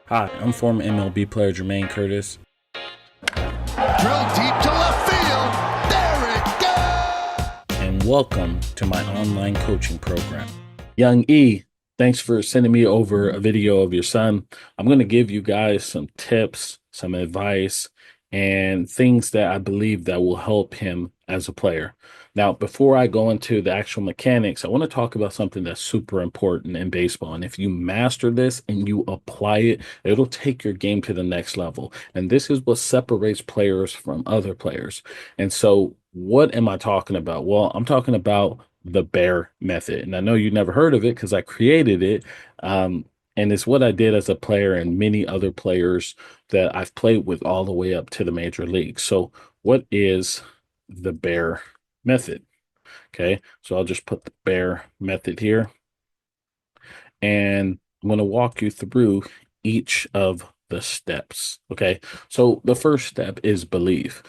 Hi, I'm former MLB player Jermaine Curtis, Drill deep to left field. There it goes. and welcome to my online coaching program. Young E, thanks for sending me over a video of your son. I'm going to give you guys some tips, some advice, and things that I believe that will help him as a player. Now, before I go into the actual mechanics, I want to talk about something that's super important in baseball. And if you master this and you apply it, it'll take your game to the next level. And this is what separates players from other players. And so, what am I talking about? Well, I'm talking about the bear method. And I know you never heard of it because I created it. Um, and it's what I did as a player and many other players that I've played with all the way up to the major leagues. So, what is the bear method? Okay, so I'll just put the bear method here, and I'm going to walk you through each of the steps. Okay, so the first step is belief.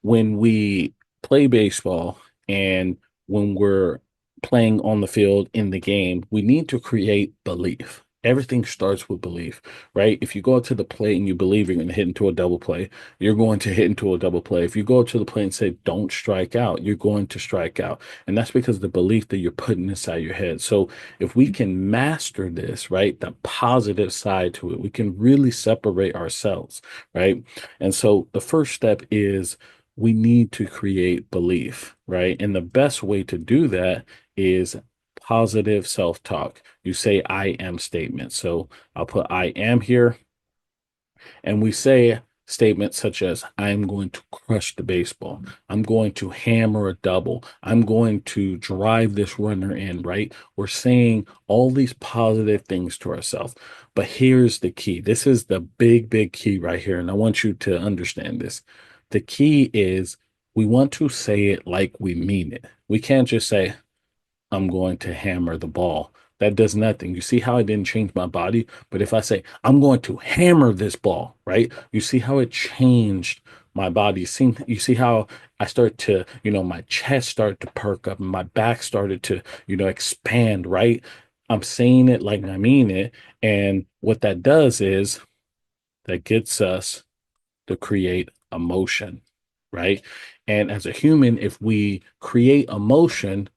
When we play baseball and when we're playing on the field in the game, we need to create belief. Everything starts with belief, right? If you go up to the plate and you believe you're going to hit into a double play, you're going to hit into a double play. If you go up to the plate and say, don't strike out, you're going to strike out. And that's because of the belief that you're putting inside your head. So if we can master this, right, the positive side to it, we can really separate ourselves, right? And so the first step is we need to create belief, right? And the best way to do that is positive self talk. You say I am statements. So I'll put I am here, and we say statements such as I'm going to crush the baseball. I'm going to hammer a double. I'm going to drive this runner in, right? We're saying all these positive things to ourselves. But here's the key. This is the big, big key right here. And I want you to understand this. The key is we want to say it like we mean it. We can't just say, I'm going to hammer the ball. That does nothing. You see how I didn't change my body? But if I say, I'm going to hammer this ball, right? You see how it changed my body. You see how I start to, my chest started to perk up and my back started to, expand, right? I'm saying it like I mean it. And what that does is that gets us to create emotion, right? And as a human, if we create emotion,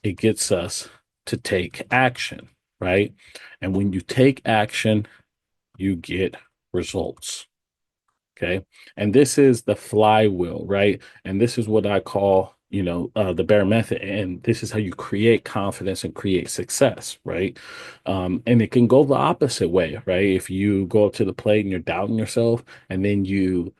it gets us to take action, right? And when you take action, you get results. Okay. And this is the flywheel, right? And this is what I call, the bear method. And this is how you create confidence and create success, right? And it can go the opposite way, right? If you go up to the plate and you're doubting yourself, and then you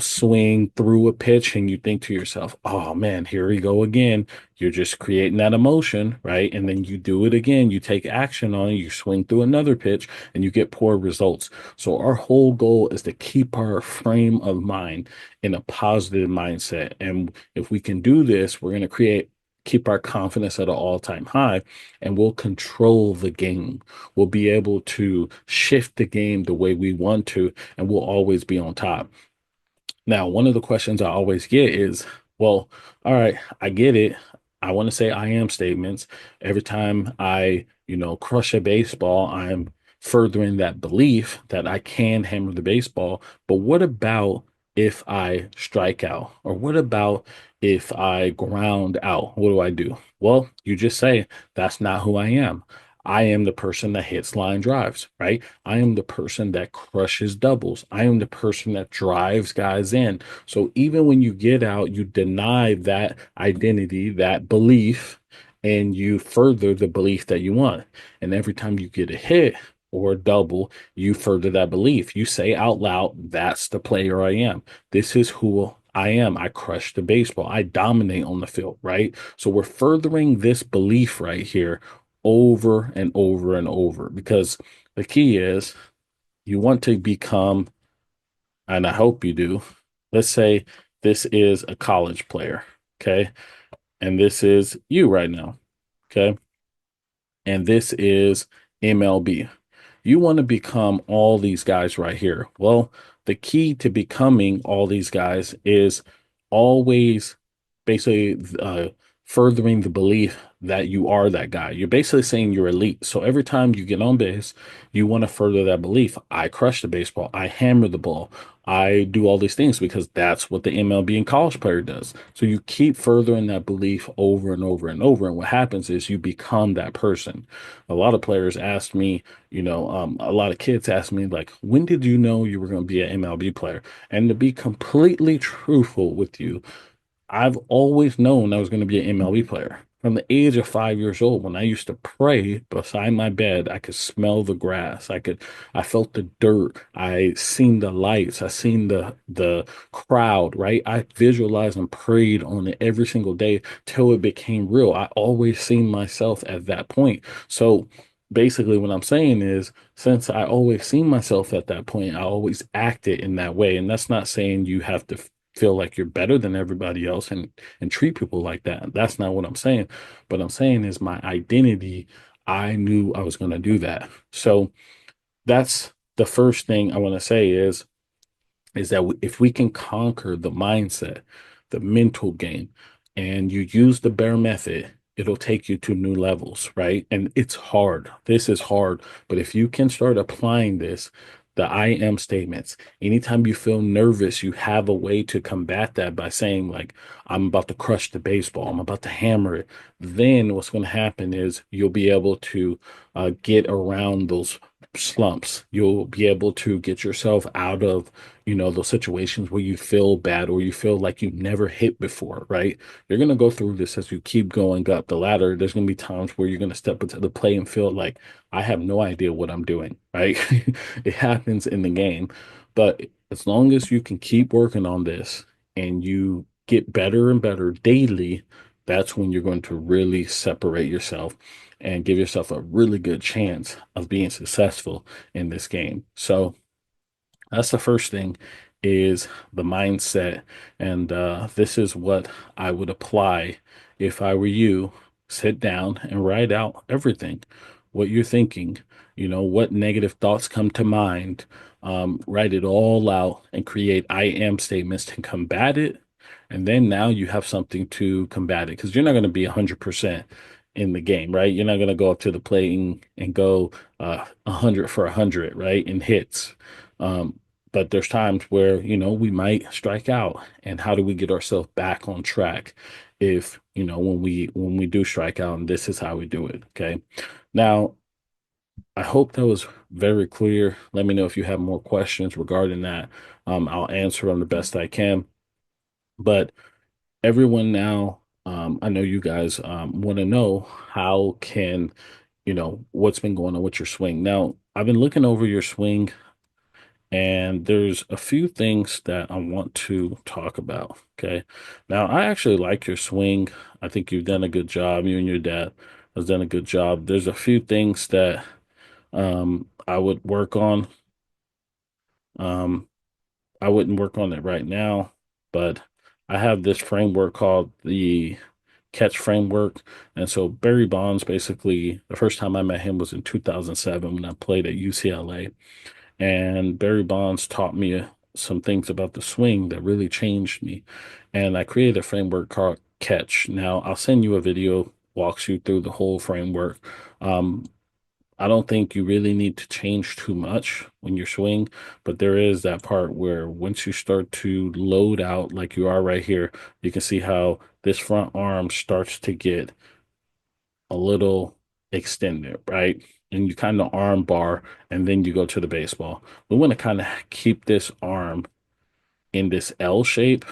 swing through a pitch and you think to yourself, oh man, here we go again. You're just creating that emotion, right? And then you do it again. You take action on it. You swing through another pitch and you get poor results. So our whole goal is to keep our frame of mind in a positive mindset. And if we can do this, we're going to keep our confidence at an all-time high, and we'll control the game. We'll be able to shift the game the way we want to, and we'll always be on top. Now, one of the questions I always get is, well, all right, I get it. I want to say I am statements. Every time I, crush a baseball, I'm furthering that belief that I can hammer the baseball. But what about if I strike out? Or what about if I ground out? What do I do? Well, you just say, that's not who I am. I am the person that hits line drives, right? I am the person that crushes doubles. I am the person that drives guys in. So even when you get out, you deny that identity, that belief, and you further the belief that you want. And every time you get a hit or a double, you further that belief. You say out loud, that's the player I am. This is who I am. I crush the baseball. I dominate on the field, right? So we're furthering this belief right here over and over and over, because the key is you want to become, and I hope you do. Let's say this is a college player, okay? And this is you right now, okay? And this is MLB. You want to become all these guys right here. Well, the key to becoming all these guys is always basically furthering the belief that you are that guy. You're basically saying you're elite. So every time you get on base, you want to further that belief. I crush the baseball. I hammer the ball. I do all these things because that's what the MLB and college player does. So you keep furthering that belief over and over and over. And what happens is you become that person. A lot of players ask me, a lot of kids ask me, like, when did you know you were going to be an MLB player? And to be completely truthful with you, I've always known I was going to be an MLB player. From the age of 5 years old, when I used to pray beside my bed, I could smell the grass. I felt the dirt. I seen the lights. I seen the crowd, right? I visualized and prayed on it every single day till it became real. I always seen myself at that point. So basically what I'm saying is, since I always seen myself at that point, I always acted in that way. And that's not saying you have to feel like you're better than everybody else and treat people like that. That's not what I'm saying. But I'm saying is my identity, I knew I was going to do that. So that's the first thing I want to say is that if we can conquer the mindset, the mental game, and you use the bear method, it'll take you to new levels, right? And it's hard. This is hard. But if you can start applying this, the I am statements, anytime you feel nervous, you have a way to combat that by saying, like, I'm about to crush the baseball, I'm about to hammer it. Then what's going to happen is you'll be able to get around those slumps. You'll be able to get yourself out of those situations where you feel bad or you feel like you've never hit before, right? You're going to go through this as you keep going up the ladder. There's going to be times where you're going to step into the play and feel like, I have no idea what I'm doing, right? It happens in the game. But as long as you can keep working on this and you get better and better daily, that's when you're going to really separate yourself and give yourself a really good chance of being successful in this game. So, that's the first thing is the mindset. And this is what I would apply if I were you. Sit down and write out everything, what you're thinking, what negative thoughts come to mind. Write it all out and create I am statements to combat it. And then now you have something to combat it because you're not going to be 100% in the game, right? You're not going to go up to the plate and go 100 for 100, right? In hits. But there's times where, we might strike out. And how do we get ourselves back on track if, when we do strike out, and this is how we do it. Okay. Now, I hope that was very clear. Let me know if you have more questions regarding that. I'll answer them the best I can. But everyone now, I know you guys want to know how can, what's been going on with your swing. Now, I've been looking over your swing and there's a few things that I want to talk about. Okay. Now, I actually like your swing. I think you've done a good job. You and your dad has done a good job. There's a few things that I would work on. Um, I wouldn't work on it right now, but I have this framework called the catch framework. And so Barry Bonds, basically, the first time I met him was in 2007 when I played at UCLA. And Barry Bonds taught me some things about the swing that really changed me. And I created a framework called Catch. Now, I'll send you a video walks you through the whole framework. Um, I don't think you really need to change too much when you swing, but there is that part where once you start to load out like you are right here, you can see how this front arm starts to get a little extended, right? And you kind of arm bar and then you go to the baseball. We want to kind of keep this arm in this L shape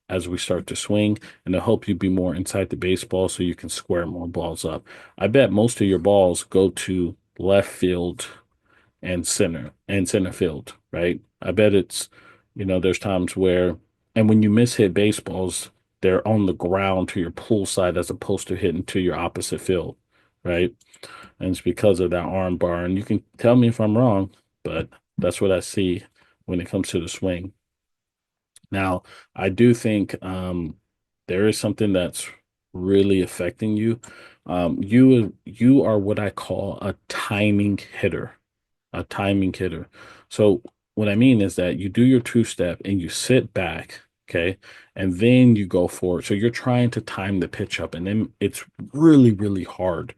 as we start to swing, and it'll help you be more inside the baseball so you can square more balls up. I bet most of your balls go to left field and center field, right? I bet it's, there's times where, and when you miss hit baseballs, they're on the ground to your pull side as opposed to hitting to your opposite field, right? And it's because of that arm bar. And you can tell me if I'm wrong, but that's what I see when it comes to the swing. Now, I do think there is something that's really affecting you. You are what I call a timing hitter, a timing hitter. So what I mean is that you do your two step and you sit back Okay. And then you go for it. So you're trying to time the pitch up, and then it's really, really hard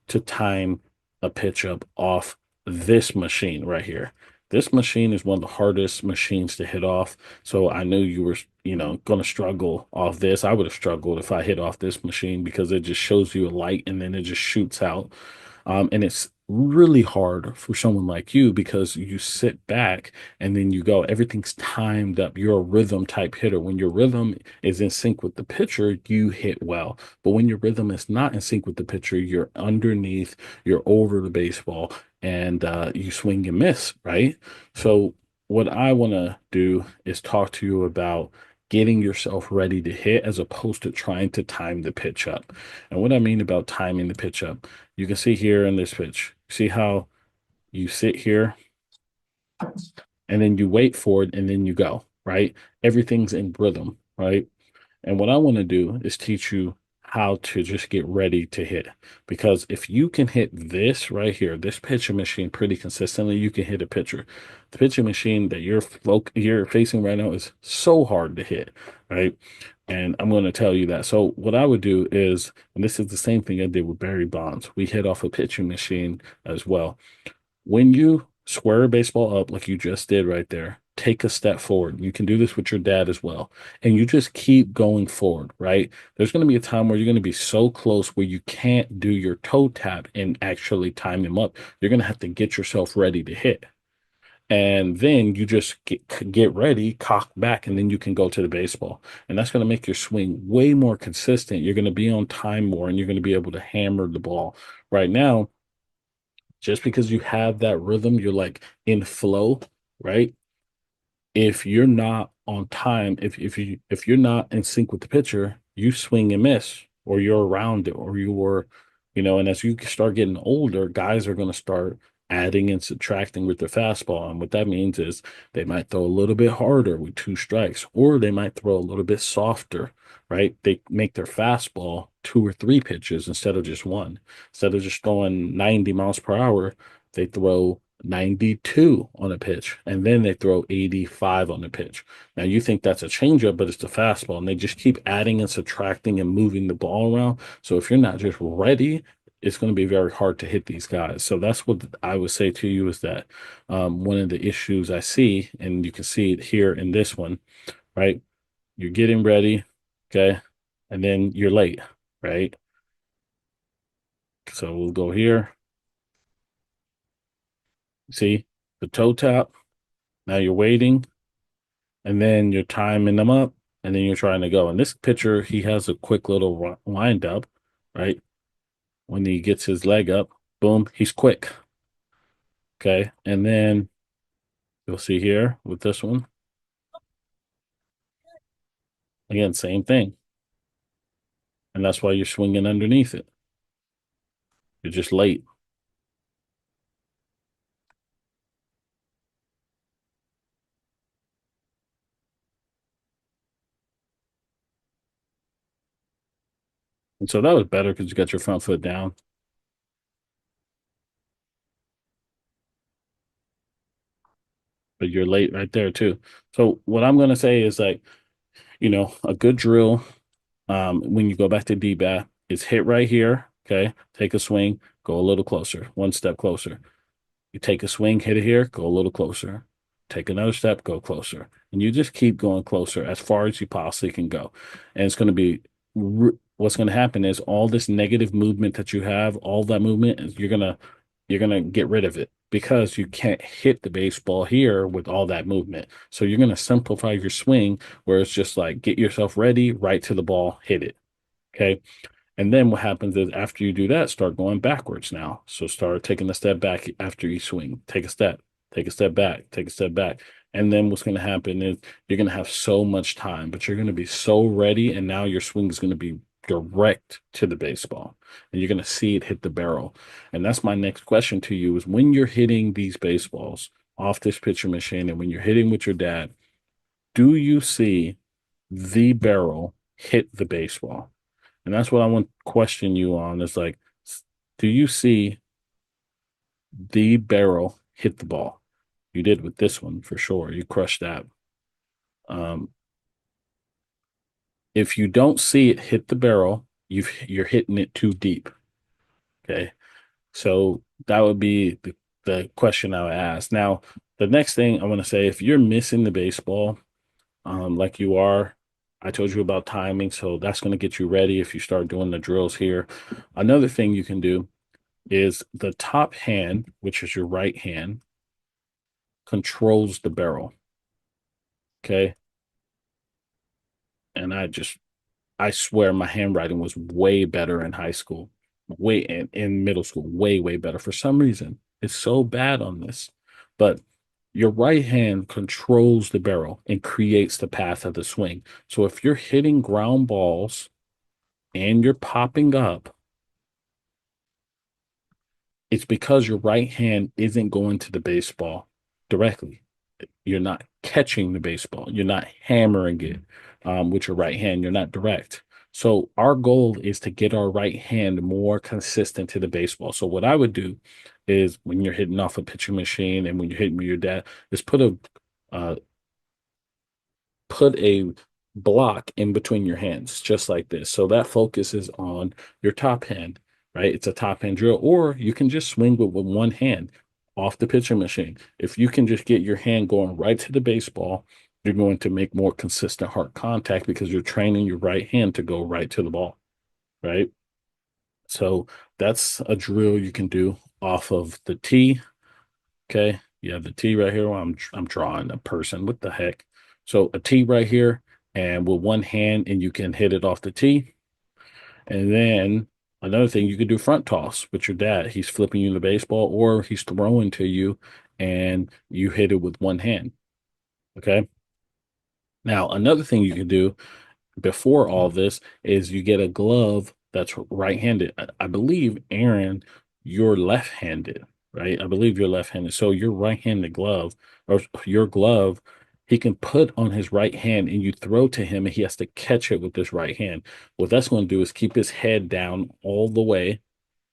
to time a pitch up off this machine right here. This machine is one of the hardest machines to hit off. So I knew you were, going to struggle off this. I would have struggled if I hit off this machine because it just shows you a light and then it just shoots out. And it's really hard for someone like you because you sit back and then you go, everything's timed up. You're a rhythm type hitter. When your rhythm is in sync with the pitcher, you hit well. But when your rhythm is not in sync with the pitcher, you're underneath, you're over the baseball, and you swing and miss, right? So, what I want to do is talk to you about getting yourself ready to hit as opposed to trying to time the pitch up. And what I mean about timing the pitch up, you can see here in this pitch, see how you sit here and then you wait for it and then you go, right? Everything's in rhythm, right? And what I want to do is teach you how to just get ready to hit. Because if you can hit this right here, this pitching machine pretty consistently, you can hit a pitcher. The pitching machine that you're facing right now is so hard to hit, right? And I'm going to tell you that. So what I would do is, and this is the same thing I did with Barry Bonds. We hit off a pitching machine as well. When you square a baseball up like you just did right there, take a step forward. You can do this with your dad as well. And you just keep going forward, right? There's going to be a time where you're going to be so close where you can't do your toe tap and actually time him up. You're going to have to get yourself ready to hit. And then you just get ready, cock back, and then you can go to the baseball. And that's going to make your swing way more consistent. You're going to be on time more and you're going to be able to hammer the ball. Right now, just because you have that rhythm, you're like in flow, right? If you're not on time, if you're not in sync with the pitcher, you swing and miss, or you're around it, or you were, and as you start getting older, guys are going to start adding and subtracting with their fastball. And what that means is they might throw a little bit harder with two strikes, or they might throw a little bit softer, right? They make their fastball two or three pitches instead of just one. Instead of just throwing 90 miles per hour, they throw 92 on a pitch, and then they throw 85 on the pitch. Now you think that's a changeup, but it's the fastball, and they just keep adding and subtracting and moving the ball around. So if you're not just ready, it's going to be very hard to hit these guys. So that's what I would say to you is that one of the issues I see, and you can see it here in this one, right? You're getting ready, okay, and then you're late, right? So we'll go here. See the toe tap. Now you're waiting and then you're timing them up, and then you're trying to go. And this pitcher, he has a quick little wind up, right? When he gets his leg up, boom, he's quick. Okay. And then you'll see here with this one, again, same thing. And that's why you're swinging underneath it. You're just late. And so that was better because you got your front foot down, but you're late right there too. So what I'm going to say is like, a good drill when you go back to D-bat is hit right here. Okay. Take a swing, go a little closer, one step closer. You take a swing, hit it here, go a little closer. Take another step, go closer. And you just keep going closer as far as you possibly can go. And it's going to be what's going to happen is all this negative movement that you have, all that movement, you're going to get rid of it because you can't hit the baseball here with all that movement. So you're going to simplify your swing where it's just like get yourself ready, right to the ball, hit it. Okay. And then what happens is after you do that, start going backwards now. So start taking a step back after you swing. Take a step back, take a step back. And then what's going to happen is you're going to have so much time, but you're going to be so ready. And now your swing is going to be direct to the baseball and you're going to see it hit the barrel. And that's my next question to you is when you're hitting these baseballs off this pitcher machine and when you're hitting with your dad, do you see the barrel hit the baseball? And that's what I want to question you on is like, do you see the barrel hit the ball? You did with this one for sure. You crushed that. Um, If you don't see it hit the barrel, you're hitting it too deep. Okay. So that would be the question I would ask. Now, the next thing I want to say, if you're missing the baseball, like you are, I told you about timing, so that's going to get you ready if you start doing the drills here. Another thing you can do is the top hand, which is your right hand, controls the barrel. Okay. And I swear my handwriting was way better in high school, way in middle school, way, way better. For some reason, it's so bad on this. But your right hand controls the barrel and creates the path of the swing. So if you're hitting ground balls and you're popping up, it's because your right hand isn't going to the baseball directly. You're not catching the baseball. You're not hammering it with your right hand. You're not direct. So our goal is to get our right hand more consistent to the baseball. So what I would do is when you're hitting off a pitching machine and when you're hitting with your dad, is uh, put a block in between your hands, just like this. So that focuses on your top hand, right? It's a top hand drill, or you can just swing with one hand off the pitching machine. If you can just get your hand going right to the baseball, you're going to make more consistent hard contact because you're training your right hand to go right to the ball, right? So that's a drill you can do off of the tee. Okay. You have the T right here. I'm drawing a person. What the heck? So a T right here, and with one hand, and you can hit it off the T. And then another thing, you could do front toss with your dad. He's flipping you the baseball, or he's throwing to you, and you hit it with one hand. Okay. Now, another thing you can do before all this is you get a glove that's right-handed. I believe, Aaron, you're left-handed, right? I believe you're left-handed. So your right-handed glove or your glove, he can put on his right hand and you throw to him and he has to catch it with his right hand. What that's going to do is keep his head down all the way,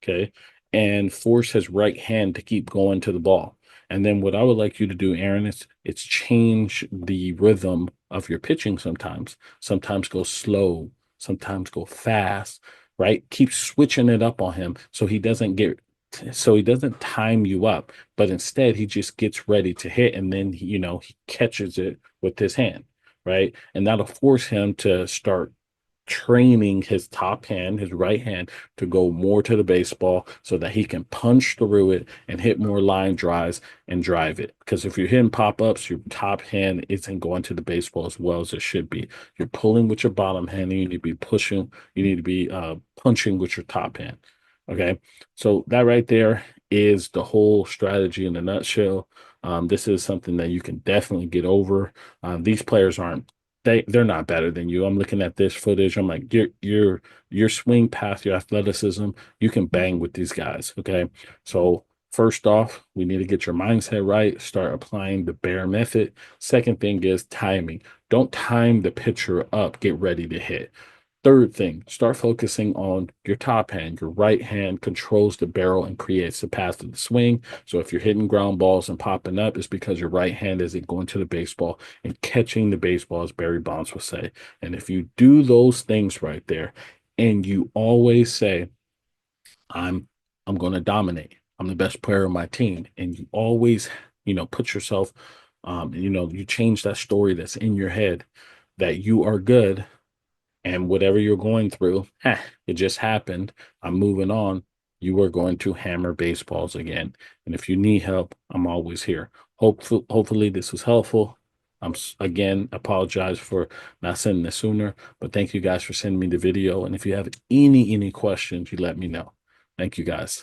okay, and force his right hand to keep going to the ball. And then what I would like you to do, Aaron, is it's change the rhythm of your pitching sometimes. Sometimes go slow, sometimes go fast, right? Keep switching it up on him so he doesn't time you up, but instead he just gets ready to hit and then he catches it with his hand, right? And that'll force him to start training his top hand, his right hand, to go more to the baseball so that he can punch through it and hit more line drives and drive it. Because if you're hitting pop ups, your top hand isn't going to the baseball as well as it should be. You're pulling with your bottom hand, and you need to be pushing, you need to be punching with your top hand. Okay. So that right there is the whole strategy in a nutshell. This is something that you can definitely get over. These players aren't they're not better than you. I'm looking at this footage. I'm like, your swing past your athleticism, you can bang with these guys. Okay. So first off, we need to get your mindset right. Start applying the bear method. Second thing is timing. Don't time the pitcher up. Get ready to hit. Third thing, start focusing on your top hand. Your right hand controls the barrel and creates the path of the swing. So if you're hitting ground balls and popping up, it's because your right hand isn't going to the baseball and catching the baseball, as Barry Bonds would say. And if you do those things right there, and you always say, I'm I'm going to dominate. I'm the best player on my team. And you always, put yourself, you change that story that's in your head that you are good and whatever you're going through, it just happened. I'm moving on. You are going to hammer baseballs again. And if you need help, I'm always here. Hopefully this was helpful. Again, apologize for not sending this sooner, but thank you guys for sending me the video. And if you have any questions, you let me know. Thank you guys.